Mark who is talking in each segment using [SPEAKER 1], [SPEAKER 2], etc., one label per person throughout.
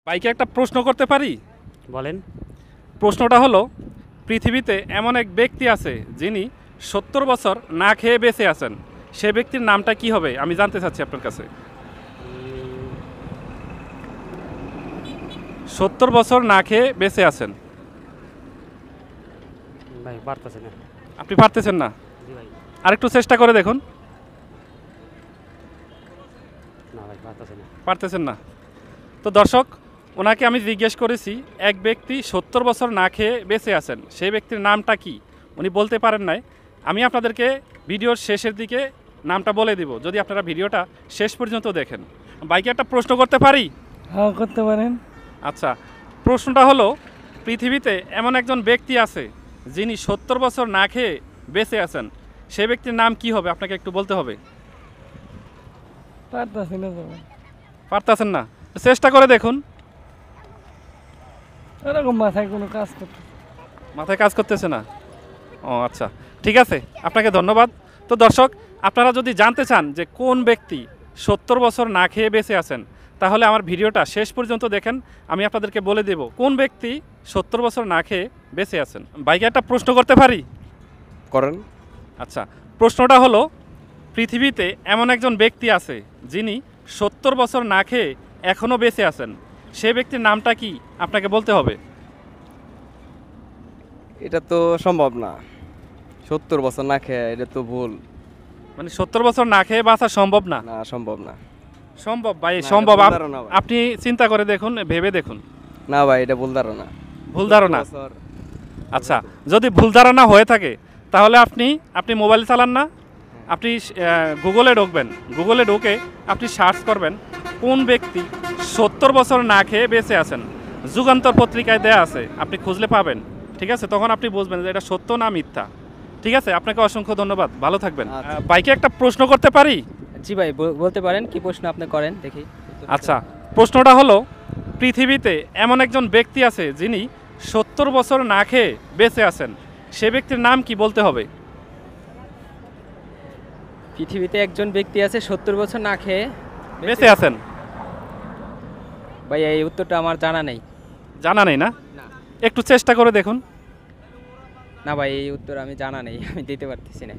[SPEAKER 1] ভাইকে একটা প্রশ্ন করতে পারি?
[SPEAKER 2] বলেন।
[SPEAKER 1] প্রশ্নটা হলো, পৃথিবীতে এমন এক ব্যক্তি আছে যিনি ৭০ বছর না খেয়ে বেঁচে আছেন। সে ব্যক্তির নামটা কি হবে আমি জানতে চাচ্ছি আপনার কাছে। ৭০ বছর না খেয়ে বেঁচে আছেন।
[SPEAKER 2] ভাই পারতেছি না।
[SPEAKER 1] আপনি পারতেছেন না?
[SPEAKER 2] জি ভাই।
[SPEAKER 1] আরেকটু চেষ্টা করে দেখুন।
[SPEAKER 2] না ভাই পারতেছি না।
[SPEAKER 1] পারতেছেন না? তো দর্শক, ওনাকে আমি জিজ্ঞেস করেছি এক ব্যক্তি ৭০ বছর না খেয়ে বেঁচে আছেন, সেই ব্যক্তির নামটা কি। উনি বলতে পারেন নাই। আমি আপনাদেরকে ভিডিওর শেষের দিকে নামটা বলে দিব, যদি আপনারা ভিডিওটা শেষ পর্যন্ত দেখেন। বাইকে একটা প্রশ্ন করতে পারি?
[SPEAKER 3] হ্যাঁ, করতে পারেন।
[SPEAKER 1] আচ্ছা, প্রশ্নটা হলো, পৃথিবীতে এমন একজন ব্যক্তি আছে যিনি ৭০ বছর না খেয়ে বেঁচে আছেন। সেই ব্যক্তির নাম কি হবে আপনাকে একটু বলতে হবে।
[SPEAKER 3] পারতাছি না তো।
[SPEAKER 1] পারতেছেন না? চেষ্টা করে দেখুন।
[SPEAKER 3] এরকম মাথায় কোনো কাজ করতে।
[SPEAKER 1] মাথায় কাজ করতেছে না? ও আচ্ছা, ঠিক আছে, আপনাকে ধন্যবাদ। তো দর্শক, আপনারা যদি জানতে চান যে কোন ব্যক্তি ৭০ বছর না খেয়ে বেঁচে আছেন, তাহলে আমার ভিডিওটা শেষ পর্যন্ত দেখেন। আমি আপনাদেরকে বলে দেব কোন ব্যক্তি ৭০ বছর না খেয়ে বেঁচে আছেন। ভাইকে একটা প্রশ্ন করতে পারি?
[SPEAKER 4] করেন।
[SPEAKER 1] আচ্ছা, প্রশ্নটা হলো, পৃথিবীতে এমন একজন ব্যক্তি আছে যিনি ৭০ বছর না খেয়ে এখনও বেঁচে আছেন। সে ব্যক্তির নামটা কি আপনাকে বলতে হবে।
[SPEAKER 4] এটা তো সম্ভব না, ৭০ বছর না খেয়ে, এটা তো ভুল।
[SPEAKER 1] মানে ৭০ বছর না খেয়ে বাঁচা সম্ভব না?
[SPEAKER 4] না, সম্ভব না।
[SPEAKER 1] সম্ভব ভাই,
[SPEAKER 4] না,
[SPEAKER 1] সম্ভব।
[SPEAKER 4] এটা ভুল ধারণা ভাই।
[SPEAKER 1] আপনি চিন্তা করে দেখুন, ভেবে দেখুন।
[SPEAKER 4] না ভাই, এটা ভুল ধারণা।
[SPEAKER 1] ভুল ধারণা?
[SPEAKER 4] ৭০ বছর।
[SPEAKER 1] আচ্ছা, যদি ভুল ধারণা হয়ে থাকে তাহলে আপনি মোবাইল চালান না? আপনি গুগলে ঢুকবেন, গুগলে ঢুকে আপনি সার্চ করবেন কোন ব্যক্তি ৭০ বছর না খেয়ে বেঁচে আছেন। যুগান্তর পত্রিকায় দেয়া আছে, আপনি খুঁজলে পাবেন। ঠিক আছে, তখন আপনি বুঝবেন যে এটা সত্য না মিথ্যা। ঠিক আছে, আপনাকে অসংখ্য ধন্যবাদ, ভালো থাকবেন।
[SPEAKER 4] আচ্ছা।
[SPEAKER 1] বাইকে একটা প্রশ্ন করতে পারি?
[SPEAKER 5] জি ভাই, বলতে পারেন, কি প্রশ্ন আপনি করেন দেখি।
[SPEAKER 1] আচ্ছা, প্রশ্নটা হলো, পৃথিবীতে এমন একজন ব্যক্তি আছে যিনি ৭০ বছর না খেয়ে বেঁচে আছেন। সে ব্যক্তির নাম কি বলতে হবে।
[SPEAKER 5] পৃথিবীতে একজন ব্যক্তি আছে ৭০ বছর না খেয়ে
[SPEAKER 1] বেঁচে আছেন?
[SPEAKER 5] ভাই এই উত্তরটা আমার জানা নেই।
[SPEAKER 1] জানা নেই না?
[SPEAKER 5] না।
[SPEAKER 1] একটু চেষ্টা করে দেখুন।
[SPEAKER 5] না ভাই, এই উত্তর আমি জানা নেই, আমি দিতে পারতেছি না।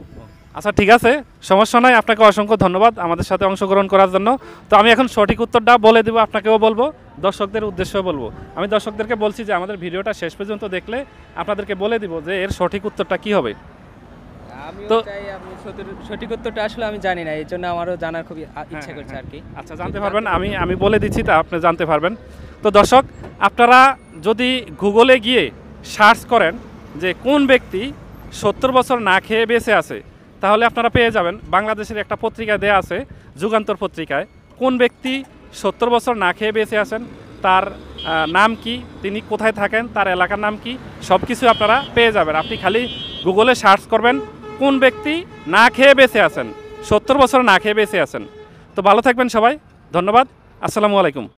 [SPEAKER 1] আচ্ছা, ঠিক আছে, সমস্যা নয়। আপনাকে অসংখ্য ধন্যবাদ আমাদের সাথে অংশগ্রহণ করার জন্য। তো আমি এখন সঠিক উত্তরটা বলে দেবো, আপনাকেও বলবো, দর্শকদের উদ্দেশ্যেও বলবো। আমি দর্শকদেরকে বলছি যে আমাদের ভিডিওটা শেষ পর্যন্ত দেখলে আপনাদেরকে বলে দিব যে এর সঠিক উত্তরটা কি হবে।
[SPEAKER 5] আমি
[SPEAKER 1] তো
[SPEAKER 5] চাই আপনি সঠিক উত্তরটা আসলে আমি জানি না, এই জন্য আমারও জানার খুবই ইচ্ছা করছে আর কি।
[SPEAKER 1] আচ্ছা, জানতে পারবেন, আমি বলে দিচ্ছি, তা আপনি জানতে পারবেন। তো দর্শক, আপনারা যদি গুগলে গিয়ে সার্চ করেন যে কোন ব্যক্তি ৭০ বছর না খেয়ে বেঁচে আছে, তাহলে আপনারা পেয়ে যাবেন। বাংলাদেশের একটা পত্রিকায় দেয়া আছে, যুগান্তর পত্রিকায়, কোন ব্যক্তি ৭০ বছর না খেয়ে বেঁচে আছেন, তার নাম কি, তিনি কোথায় থাকেন, তার এলাকার নাম কি, সব কিছু আপনারা পেয়ে যাবেন। আপনি খালি গুগলে সার্চ করবেন কোন ব্যক্তি না খেয়ে বেঁচে আছেন, ৭০ বছর না খেয়ে বেঁচে আছেন। তো ভালো থাকবেন সবাই, ধন্যবাদ, আসসালামু আলাইকুম।